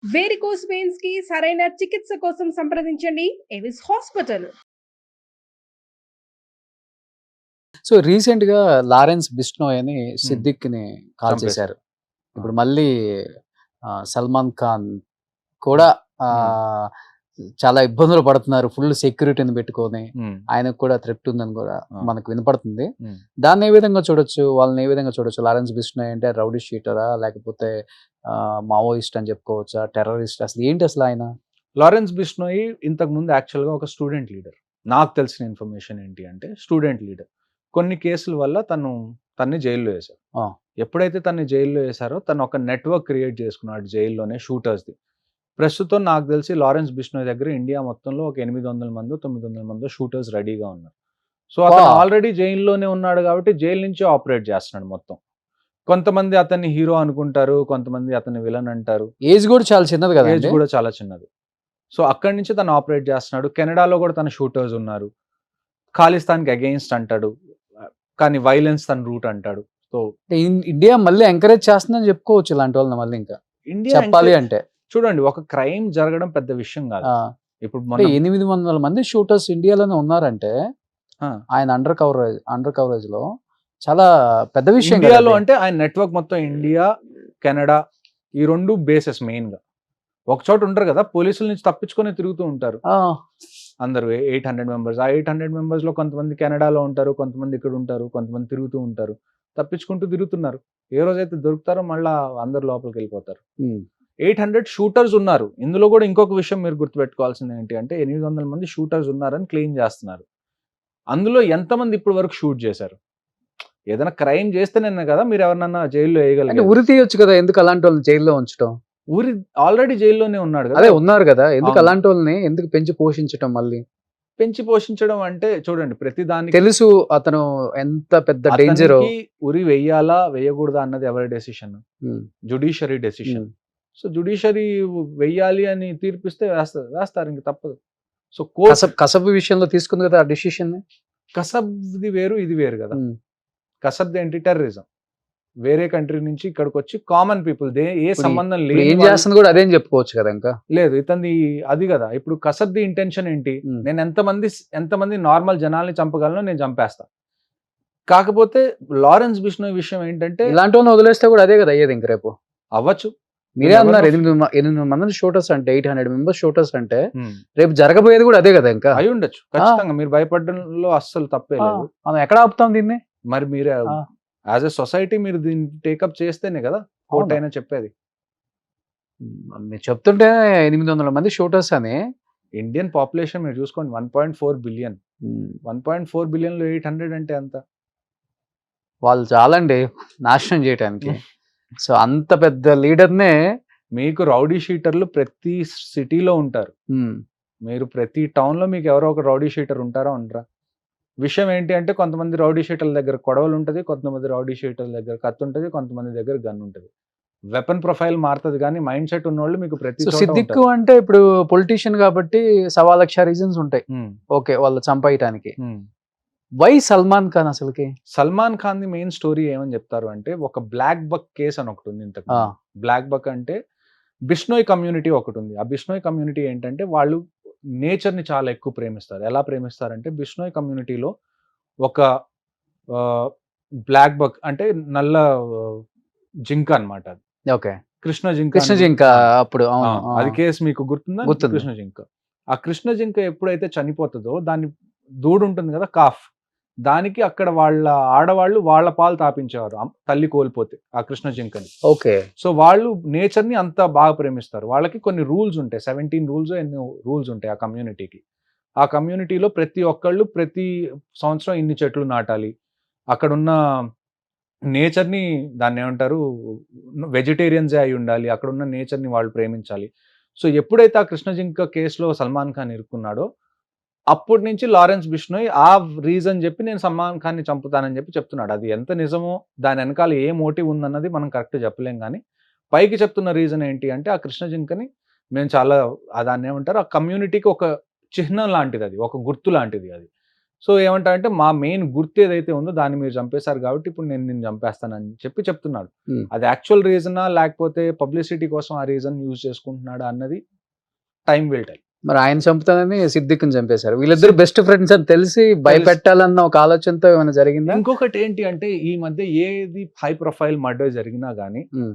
Varicose veins కి సరైన చికిత్స కోసం సంప్రదించండి ఎవిస్ హాస్పిటల్. సో రీసెంట్‌గా 'లారెన్స్ బిష్నోయ్' అని హ్మ్. 'సిద్దిక్‌ని' చంపేశారు. కాల్చేశారు. ఆ! ఇప్పుడు మళ్ళీ 'సల్మాన్ ఖాన్' కూడా హ్మ్. చాలా ఇబ్బందులు పడుతున్నారు. ఫుల్ సెక్యూరిటీని పెట్టుకొని. హ్మ్. ఆయనకు కూడా థ్రెట్ ఉందని కూడా ఆ! మనకు వినపడుతుంది. హ్మ్. దాన్ని ఏ విధంగా చూడొచ్చు? వాళ్ళని ఏ విధంగా చూడొచ్చు? 'లారెన్స్ బిష్నోయ్' అంటే రౌడీ షీటరా? లేకపోతే మావోయిస్ట్ అని చెప్పుకోవచ్చా? టెర్రరిస్ట్ అసలు ఏంటి అసలు ఆయన? లారెన్స్ బిష్నోయ్ ఇంతకుముందు యాక్చువల్‌గా ఒక స్టూడెంట్ లీడర్. నాకు తెలిసిన ఇన్ఫర్మేషన్ ఏంటి అంటే స్టూడెంట్ లీడర్. కొన్ని కేసుల వల్ల తన్ని జైల్‌లో ఏశారు. ఆ! ఎప్పుడైతే తన్ని జైల్‌లో ఏశారో తను ఒక నెట్‌వర్క్ క్రియేట్ చేసుకున్నాడు జైల్‌లోనే షూటర్స్‌ది. ప్రస్తుతం నాకు తెలిసి లారెన్స్ బిష్నోయ్ దగ్గర ఇండియా మొత్తంలో ఒక 800 మందో, 900 మందో షూటర్స్ రెడీగా ఉన్నారు. సో, అతను అబ్బా! ఆల్రెడీ జైల్‌లోనే ఉన్నాడు కాబట్టి జైలు నుంచే ఆపరేట్ చేస్తున్నాడు మొత్తం. కొంతమంది అతన్ని హీరో అనుకుంటారు. కొంతమంది అతన్ని విలన్ అంటారు. ఏజ్ కూడా చాలా చిన్నది ఏజ్ కదండీ! కూడా చాలా చిన్నది. సో, అక్కడి నుంచి తను ఆపరేట్ చేస్తున్నాడు. కెనడాలో కూడా తన షూటర్స్ ఉన్నారు. ఖాళిస్తాన్‌కి అగెయిన్స్ట్ అంటాడు. ఆహ్, కానీ వైలెన్స్ తన రూట్ అంటాడు. సో, ఇండియా మళ్ళీ ఎంకరేజ్ చేస్తుందని చెప్పుకోవచ్చు ఇలాంటి వాళ్ళని మళ్ళీ ఇంకా. ఇండియా చెప్పాలి అంటే. చూడండి, ఒక క్రైమ్ జరగడం పెద్ద విషయం కాదు. ఆ! ఇప్పుడు అంటే మొన్న 800 మంది షూటర్స్ ఇండియాలోనే ఉన్నారంటే, ఆ! ఆయన అండర్ కవరేజ్‌లో చాలా పెద్ద విషయం కదా ఇండియాలో అది. అంటే ఆయన నెట్వర్క్ మొత్తం ఇండియా, కెనడా ఈ 2 బేసెస్ మెయిన్‌గా. ఒక చోట ఉంటారు కదా! పోలీసుల నుంచి తప్పించుకొని తిరుగుతూ ఉంటారు. ఆ! అందరూ 800 మెంబర్స్. ఆ 800 మెంబర్స్‌లో కొంతమంది కెనడాలో ఉంటారు. కొంతమంది ఇక్కడ ఉంటారు. కొంతమంది తిరుగుతూ ఉంటారు. తప్పించుకుంటూ తిరుగుతున్నారు. ఏ రోజైతే దొరుకుతారో మళ్ళా అందరూ లోపలికెళ్ళిపోతారు. హ్మ్. 800 షూటర్స్ ఉన్నారు. ఇందులో కూడా ఇంకొక విషయం మీరు గుర్తుపెట్టుకోవాల్సింది ఏంటి అంటే 800 మంది షూటర్స్ ఉన్నారని క్లెయిమ్ చేస్తున్నారు. అందులో ఎంతమంది ఇప్పటి వరకు షూట్ చేశారు? ఏదైనా క్రైమ్ చేస్తేనే కదా మీరు ఎవరినన్నా జైల్‌లో అంటే ఏయగలిగేది. ఉరి తీయొచ్చు కదా! ఎందుకు అలాంటి వాళ్ళని జైల్‌లో ఉంచటం? ఊరి ఆల్రెడీ జైల్లోనే ఉన్నాడు కదా! అదే ఉన్నారు కదా! ఎందుకు అవును. అలాంటి వాళ్ళని ఎందుకు పెంచి పోషించటం మళ్ళీ? పెంచి పోషించడం అంటే చూడండి, ప్రతి దానికి తెలుసు అతను ఎంత పెద్ద డేంజరో. అతనికి ఉరి వెయ్యాలా? వేయకూడదా? అన్నది ఎవరి డెసిషన్? హ్మ్. Judiciary decision. హ్మ్. సో, జ్యుడిషియరీ వెయ్యాలి అని తీర్పిస్తే వేస్తారు. ఇంక తప్పదు. సో, కోర్ట్ కసబ్ విషయంలో తీసుకుంది కదా ఆ డెసిషన్‌ని. కసబ్‌ది వేరు, ఇది వేరు గదా! హ్మ్. కసబ్‌దేంటి టెర్రరిజం. వేరే కంట్రీ నుంచి ఇక్కడికొచ్చి కామన్ పీపుల్ ఏ ఇప్పుడు సంబంధం ఇప్పుడు లేని ఏం వాళ్ళు. చేస్తుంది కూడా అదే అని చెప్పుకోవచ్చు కదా ఇంకా. లేదు, ఇతనిది అది గదా! ఇప్పుడు కసబ్‌ది ఇంటెన్షన్ ఏంటి? హ్మ్. నేను ఎంతమంది నార్మల్ జనాల్ని చంపగలనో నేను చంపేస్తా. కాకపోతే లారెన్స్ బిష్నోయ్ విషయం ఏంటంటే ఇలాంటి వాళ్ళని వదిలేస్తే కూడా అదే కదా అయ్యేది ఇంక రేపు. అవ్వచ్చు. మీరే అన్నారు 800 మంది షూటర్స్ అంటే 800 మెంబర్స్ షూటర్స్ అంటే హ్మ్. రేపు జరగబోయేది కూడా అదే కదా ఇంకా. అయ్యుండొచ్చు. ఆ! ఖచ్చితంగా మీరు భయపడడంలో అస్సలు తప్పే ఆ! లేదు. మనం ఎక్కడ ఆపుతాం దీన్ని? మరి మీరు ఆ! యాస్ ఎ సొసైటీ మీరు దీన్ని టేకప్ చేస్తేనే గదా! కోర్ట్ అవును. అయినా చెప్పేది. మీరు చెప్తుంటే 800 మంది షూటర్స్ అని. ఇండియన్ పాపులేషన్ మీరు చూసుకోండి 1.4 బిలియన్. హ్మ్. 1.4 బిలియన్‌లో 800 అంటే ఎంత? వాళ్ళు చాలండి నాశనం చేయటానికి. సో, అంత పెద్ద లీడర్‌నే. మీకు రౌడీ షీటర్లు ప్రతి సిటీలో ఉంటారు. హ్మ్. మీరు ప్రతి టౌన్‌లో మీకు ఎవరో ఒక రౌడీ షీటర్ ఉంటారా? ఉండరా? విషయం ఏంటి అంటే కొంతమంది రౌడీ షీటర్ల దగ్గర కొడవలుంటది. కొంతమంది రౌడీ షీటర్ల దగ్గర కత్తుంటది. కొంతమంది దగ్గర గన్ ఉంటది. వెపన్ ప్రొఫైల్ మారతది గానీ మైండ్ సెట్ ఉన్నోళ్ళు మీకు ప్రతి సో, చోట సిద్దిక్కు ఉంటారు. అంటే ఇప్పుడు పొలిటీషియన్ కాబట్టి 1,00,000 రీజన్స్ ఉంటాయి. హ్మ్. ఓకే. వాళ్ళు చంపేయటానికి. హ్మ్. వై 'సల్మాన్ ఖాన్' అసలకి? సల్మాన్ ఖాన్‌ది మెయిన్ స్టోరీ ఏమని జెప్తారు అంటే, ఒక బ్లాక్ బక్ కేస్ అని ఒకటుంది ఇంతకుముందు. ఆ! బ్లాక్ బక్ అంటే బిష్నోయ్ కమ్యూనిటీ ఒకటుంది. ఆ బిష్నోయ్ కమ్యూనిటీ ఏంటంటే, వాళ్ళు నేచర్‌ని చాలా ఎక్కువ ప్రేమిస్తారు. ఎలా ప్రేమిస్తారంటే, బిష్నోయ్ కమ్యూనిటీలో ఒక ఆహ్, బ్లాక్ బక్ అంటే నల్ల జింక అన్నమాట అది. ఓకే. కృష్ణ జింక కృష్ణ అని జింక ఆ! అప్పుడు ఆ! అవును. ఆ! అది కేస్ మీకు గుర్తుందా? గుర్తుంది. కృష్ణ జింక. ఆ కృష్ణ జింక ఎప్పుడైతే చనిపోతదో దాని దూడుంటుంది గదా! కాఫ్. దానికి అక్కడ వాళ్ళ ఆడవాళ్ళు వాళ్ళ పాలు తాపించేవారు. తల్లి కోల్పోతే ఆ కృష్ణ జింకని. ఓకే. సో, వాళ్ళు నేచర్‌ని అంత బాగా ప్రేమిస్తారు. వాళ్ళకి కొన్ని రూల్స్ ఉంటాయి. 17 రూల్సో ఎన్నో రూల్స్ ఉంటాయి ఆ కమ్యూనిటీకి. ఆ కమ్యూనిటీలో ప్రతి ఒక్కళ్ళు ప్రతి సంవత్సరం ఇన్ని చెట్లు నాటాలి. అక్కడున్న నేచర్‌ని దాన్నేమంటారు, వెజిటేరియన్సే అయ్యుండాలి. అక్కడున్న నేచర్‌ని వాళ్ళు ప్రేమించాలి. సో, ఎప్పుడైతే ఆ కృష్ణ జింక కేస్‌లో సల్మాన్ ఖాన్ ఇరుక్కున్నాడో, అప్పటి నుంచి లారెన్స్ బిష్నోయ్ ఆ రీజన్ జెప్పి నేను సల్మాన్ ఖాన్‌ని చంపుతానని జెప్పి చెప్తున్నాడు. అది ఎంత నిజమో, దాని ఎనకాల ఏ మోటివ్ ఉందన్నది మనం కరెక్ట్‌గా చెప్పలేం గానీ, పైకి చెప్తున్న రీజన్ ఏంటి అంటే, ఆ కృష్ణ జింకని మేము చాలా దాన్నేమంటారు, ఆ కమ్యూనిటీకి ఒక చిహ్నం లాంటిదది. ఒక గుర్తు లాంటిది అది. సో ఏమంటారంటే మా మెయిన్ గుర్తు ఏదైతే ఉందో దాన్ని మీరు చంపేశారు కాబట్టి ఇప్పుడు నేను నిన్ను చంపేస్తానని చెప్తున్నాడు. Hmm. అది యాక్చువల్ రీజనా లేకపోతే పబ్లిసిటీ కోసం ఆ రీజన్ యూజ్ చేసుకుంటున్నాడా అన్నది టైం విల్ టెల్. మరి ఆయన చంపుతానని సిద్దిక్ని చంపేశారు. వీళ్ళిద్దరు బెస్ట్ ఫ్రెండ్స్ అని తెలిసి భయపెట్టాలన్న ఒక ఆలోచనతో ఏమైనా జరిగిందా? ఇంకొకటి ఏంటి అంటే ఈ మధ్య ఏది హై ప్రొఫైల్ మర్డర్ జరిగినా కానీ Hmm.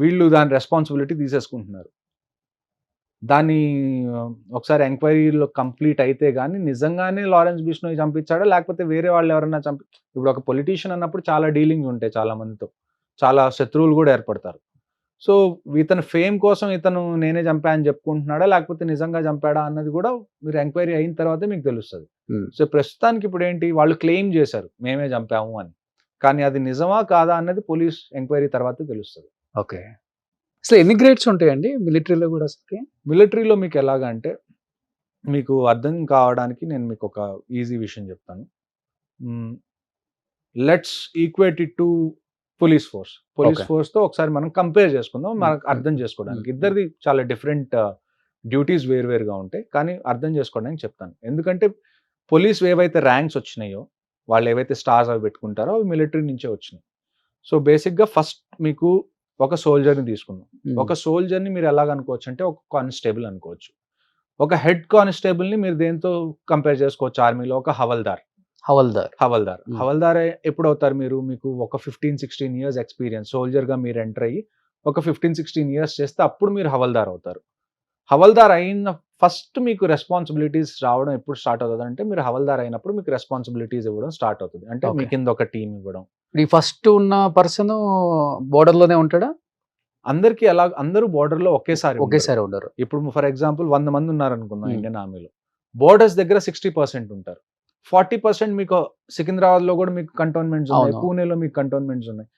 వీళ్ళు దాని రెస్పాన్సిబిలిటీ తీసేసుకుంటున్నారు. దాన్ని ఒకసారి ఎంక్వైరీలో కంప్లీట్ అయితే కానీ నిజంగానే లారెన్స్ బిష్నోయ్ చంపించాడా లేకపోతే వేరే వాళ్ళు ఎవరైనా ఇప్పుడు ఒక పొలిటీషియన్ అన్నప్పుడు చాలా డీలింగ్స్ ఉంటాయి చాలా మందితో, చాలా శత్రువులు కూడా ఏర్పడతారు. సో ఇతను ఫేమ్ కోసం ఇతను నేనే చంపా అని చెప్పుకుంటున్నాడా లేకపోతే నిజంగా చంపాడా అన్నది కూడా మీరు ఎంక్వైరీ అయిన తర్వాతే మీకు తెలుస్తుంది. Hmm. సో ప్రస్తుతానికి ఇప్పుడు ఏంటి, వాళ్ళు క్లెయిమ్ చేశారు మేమే చంపాము అని, కానీ అది నిజమా కాదా అన్నది పోలీస్ ఎంక్వైరీ తర్వాతే తెలుస్తుంది. ఓకే. అసలు ఎన్ని గ్రేడ్స్ ఉంటాయండి మిలిటరీలో కూడా అసలు? మిలిటరీలో మీకు ఎలాగా అంటే మీకు అర్థం కావడానికి నేను మీకు ఒక ఈజీ విషయం చెప్తాను. Let's equate it to police Okay. ఫోర్స్తో ఒకసారి మనం కంపేర్ చేసుకుందాం మనకు Hmm. అర్థం చేసుకోవడానికి. Hmm. ఇద్దరిది చాలా డిఫరెంట్ డ్యూటీస్ వేరువేరుగా ఉంటాయి, కానీ అర్థం చేసుకోవడానికి చెప్తాను. ఎందుకంటే పోలీస్ ఏవైతే ర్యాంక్స్ వచ్చినాయో వాళ్ళు ఏవైతే స్టార్స్ అవి పెట్టుకుంటారో అవి మిలిటరీ నుంచే వచ్చినాయి. సో బేసిక్గా ఫస్ట్ మీకు ఒక సోల్జర్ని తీసుకుందాం. Hmm. ఒక సోల్జర్ని మీరు ఎలాగ అనుకోవచ్చు అంటే ఒక కానిస్టేబుల్ అనుకోవచ్చు. ఒక హెడ్ కానిస్టేబుల్ని మీరు దేంతో కంపేర్ చేసుకోవచ్చు ఆర్మీలో? ఒక హవల్దార్. Hmm. హవల్దార్ ఎప్పుడు అవుతారు మీరు? మీకు ఒక 15-16 ఇయర్స్ ఎక్స్పీరియన్స్ సోల్జర్గా మీరు ఎంటర్ అయ్యి ఒక 15-16 ఇయర్స్ చేస్తే అప్పుడు మీరు హవల్దార్ అవుతారు. హవల్దార్ అయిన ఫస్ట్ మీకు రెస్పాన్సిబిలిటీస్ రావడం ఎప్పుడు స్టార్ట్ అవుతుంది అంటే మీరు హవల్దార్ అయినప్పుడు మీకు రెస్పాన్సిబిలిటీస్ ఇవ్వడం స్టార్ట్ అవుతుంది. అంటే Okay. మీ కింద ఒక టీం ఇవ్వడం. ఈ ఫస్ట్ ఉన్న పర్సన్ బోర్డర్ లోనే ఉంటాడా? అందరికీ ఎలా, అందరూ బోర్డర్లో ఒకేసారి ఉండరు. ఇప్పుడు ఫర్ ఎగ్జాంపుల్ 100 మంది ఉన్నారనుకుందాం Hmm. ఇండియన్ ఆర్మీలో. బోర్డర్స్ దగ్గర 60% ఉంటారు. 40% మీకు సికింద్రాబాద్లో కూడా మీకు కంటోన్మెంట్స్ ఉన్నాయి, అవును. పూణేలో మీకు కంటోన్మెంట్స్ ఉన్నాయి.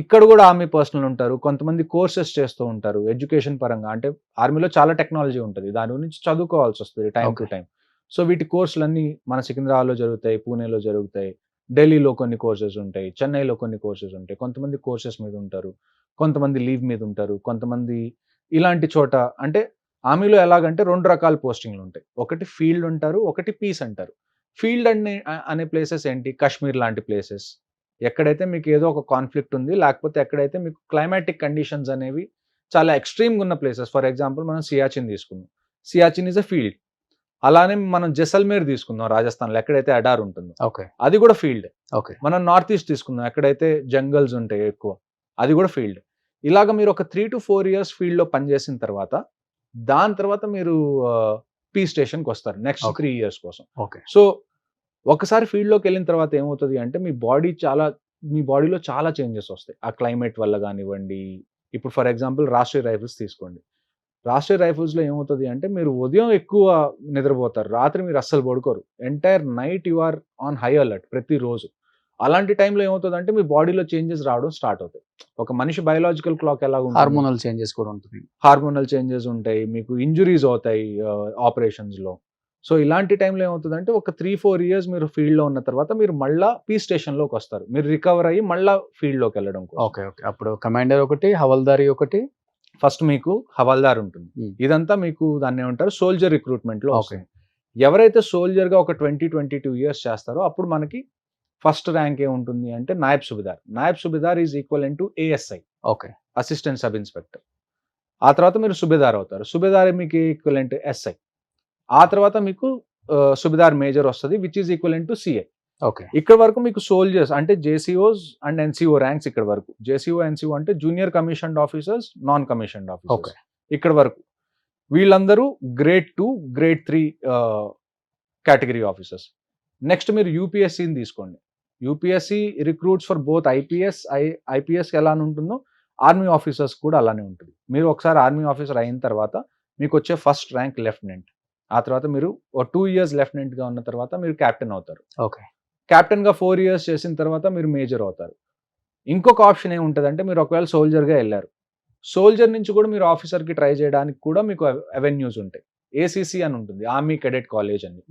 ఇక్కడ కూడా ఆర్మీ పర్సనల్ ఉంటారు, కొంతమంది కోర్సెస్ చేస్తూ ఉంటారు ఎడ్యుకేషన్ పరంగా. అంటే ఆర్మీలో చాలా టెక్నాలజీ ఉంటుంది, దాని గురించి చదువుకోవాల్సి వస్తుంది time to Okay. Time. So వీటి కోర్సులన్నీ మన సికింద్రాబాద్లో జరుగుతాయి, పూణేలో జరుగుతాయి, ఢిల్లీలో కొన్ని కోర్సెస్ ఉంటాయి, చెన్నైలో కొన్ని కోర్సెస్ ఉంటాయి. కొంతమంది కోర్సెస్ మీద ఉంటారు, కొంతమంది లీవ్ మీద ఉంటారు, కొంతమంది ఇలాంటి చోట. అంటే ఆర్మీలో ఎలాగంటే 2 రకాల పోస్టింగ్లు ఉంటాయి. ఒకటి ఫీల్డ్ ఉంటారు, ఒకటి పీస్ అంటారు. ఫీల్డ్ అనే ప్లేసెస్ ఏంటి? కాశ్మీర్ లాంటి ప్లేసెస్, ఎక్కడైతే మీకు ఏదో ఒక కాన్ఫ్లిక్ట్ ఉంది, లేకపోతే ఎక్కడైతే మీకు క్లైమాటిక్ కండిషన్స్ అనేవి చాలా ఎక్స్ట్రీమ్గా ఉన్న ప్లేసెస్. ఫర్ ఎగ్జాంపుల్ మనం సియాచిన్ తీసుకుందాం. Siachen is a field. అలానే మనం జైసల్మేర్ తీసుకుందాం రాజస్థాన్లో, ఎక్కడైతే అడార్ ఉంటుందో ఓకే. అది కూడా ఫీల్డ్. ఓకే. మనం నార్త్ ఈస్ట్ తీసుకుందాం, ఎక్కడైతే జంగల్స్ ఉంటాయి ఎక్కువ, అది కూడా ఫీల్డ్. ఇలాగ మీరు ఒక 3 to 4 years ఫీల్డ్లో పనిచేసిన తర్వాత దాని తర్వాత మీరు పీ స్టేషన్కి వస్తారు నెక్స్ట్ Okay. 3 years కోసం. ఓకే. సో ఒకసారి ఫీల్డ్లోకి వెళ్ళిన తర్వాత ఏమవుతుంది అంటే మీ బాడీలో చాలా చేంజెస్ వస్తాయి ఆ క్లైమేట్ వల్ల కానివ్వండి. ఇప్పుడు ఫర్ ఎగ్జాంపుల్ రాష్ట్రీయ రైఫిల్స్ తీసుకోండి. రాష్ట్రీయ రైఫిల్స్లో ఏమవుతుంది అంటే మీరు ఉదయం ఎక్కువ నిద్రపోతారు, రాత్రి మీరు అస్సలు పడుకోరు. Entire night you are on high alert ప్రతిరోజు. అలాంటి టైంలో ఏమవుతుంది అంటే మీ బాడీలో చేంజెస్ రావడం స్టార్ట్ అవుతాయి. ఒక మనిషి బయోలాజికల్ క్లాక్ ఎలా ఉంటుంది, హార్మోనల్ చేంజెస్ కూడా ఉంటుంది. హార్మోనల్ చేంజెస్ ఉంటాయి, మీకు ఇంజురీస్ అవుతాయి ఆపరేషన్స్లో. సో ఇలాంటి టైంలో ఏమవుతుందంటే ఒక 3-4 years మీరు ఫీల్డ్లో ఉన్న తర్వాత మీరు మళ్ళీ పీ స్టేషన్లోకి వస్తారు, మీరు రికవర్ అయ్యి మళ్ళీ ఫీల్డ్లోకి వెళ్ళడం కోసం. ఓకే. ఓకే. అప్పుడు కమాండర్ ఒకటి, హవల్దారి ఒకటి. ఫస్ట్ మీకు హవాల్దార్ ఉంటుంది. Hmm. ఇదంతా మీకు దాన్ని ఏమంటారు సోల్జర్ రిక్రూట్మెంట్లో ఓకే. వస్తుంది. ఎవరైతే సోల్జర్గా ఒక 20-22 years చేస్తారో అప్పుడు మనకి ఫస్ట్ ర్యాంక్ ఏముంటుంది అంటే Nayab subedar. Nayab subedar is equivalent to ASI, okay. Assistant sub inspector. ఆ తర్వాత మీరు సుబేదార్ అవుతారు. సుబేదార్ మీకు ఈక్వలెంట్ ఎస్ఐ. ఆ తర్వాత మీకు సుబేదార్ మేజర్ వస్తుంది which is equivalent to CI. Okay. ఇక్కడ వరకు మీకు సోల్జర్స్ అంటే జేసీఓస్ అండ్ ఎన్సీఓ ర్యాంక్స్ ఇక్కడ వరకు. జేసీఓ ఎన్సీఓ అంటే junior commissioned officers, non commissioned okay. Officers. ఇక్కడ వరకు వీళ్ళందరూ grade 2, grade 3 category officers. Next మీరు యూపీఎస్సీని తీసుకోండి. UPSC recruits for both IPS ఎలా ఉంటుందో ఆర్మీ ఆఫీసర్స్ కూడా అలానే ఉంటుంది. మీరు ఒకసారి ఆర్మీ ఆఫీసర్ అయిన తర్వాత మీకు వచ్చే ఫస్ట్ ర్యాంక్ లెఫ్టినెంట్. ఆ తర్వాత మీరు 2 years లెఫ్టినెంట్గా ఉన్న తర్వాత మీరు క్యాప్టెన్ అవుతారు. ఓకే. క్యాప్టెన్గా 4 years చేసిన తర్వాత మీరు మేజర్ అవుతారు. ఇంకొక ఆప్షన్ ఏముంటుందంటే మీరు ఒకవేళ సోల్జర్గా వెళ్ళారు, సోల్జర్ నుంచి కూడా మీరు ఆఫీసర్కి ట్రై చేయడానికి కూడా మీకు అవెన్యూస్ ఉంటాయి. ఏసీసీ అని ఉంటుంది, ఆర్మీ కెడెట్ కాలేజ్ అని.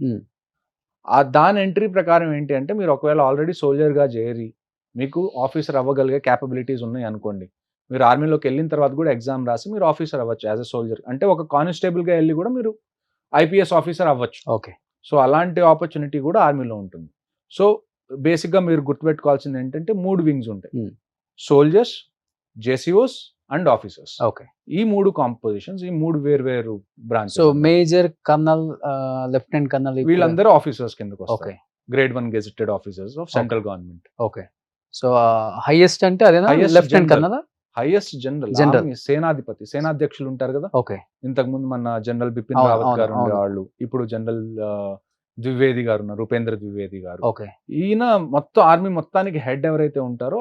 దాని ఎంట్రీ ప్రకారం ఏంటి అంటే మీరు ఒకవేళ ఆల్రెడీ సోల్జర్గా చేరి మీకు ఆఫీసర్ అవ్వగలిగే క్యాపబిలిటీస్ ఉన్నాయి అనుకోండి, మీరు ఆర్మీలోకి వెళ్ళిన తర్వాత కూడా ఎగ్జామ్ రాసి మీరు ఆఫీసర్ అవ్వచ్చు యాజ్ అ సోల్జర్. అంటే ఒక కానిస్టేబుల్గా వెళ్ళి కూడా మీరు ఐపీఎస్ ఆఫీసర్ అవ్వచ్చు. ఓకే. సో అలాంటి ఆపర్చునిటీ కూడా ఆర్మీలో ఉంటుంది. సో బేసిక్గా మీరు గుర్తుపెట్టుకోవాల్సింది ఏంటంటే 3 వింగ్స్ ఉంటాయి. సోల్జర్స్, జేసీఓస్ అండ్ ఆఫీసర్స్. ఓకే. ఈ 3 కాంపోజిషన్స్, ఈ 3 వేరు branch. So major, colonel, lieutenant colonel వీళ్ళందరూ ఆఫీసర్స్ కిందకి ఓకే. వస్తారు. Grade 1 gazetted officers of central government. Okay. So highest అంటే అదేనా, Highest లెఫ్టినెంట్ general. కర్నల్? Highest general, General. సేనాధిపతి, సేనాధ్యక్షులు ఉంటారు కదా. ఓకే. ఇంతకు ముందు మన జనరల్ బిపిన్ అవును, రావత్ అవును, గారు అవును. ఉండేవాళ్ళు. ఇప్పుడు జనరల్ ద్వివేది గారు ఉన్నారు, ఉపేంద్ర ద్వివేది గారు. ఓకే. ఈయన మొత్తం ఆర్మీ మొత్తానికి హెడ్ ఎవరైతే ఉంటారో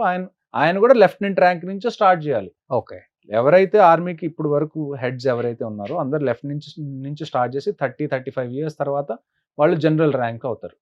ఆయన కూడా లెఫ్టినెంట్ ర్యాంక్ నుంచి స్టార్ట్ చేయాలి. ఓకే. ఎవరైతే ఆర్మీకి ఇప్పుడు వరకు హెడ్స్ ఎవరైతే ఉన్నారో అందరు లెఫ్ట్ నుంచి స్టార్ట్ చేసి 30-35 ఇయర్స్ తర్వాత వాళ్ళు జనరల్ ర్యాంక్ అవుతారు.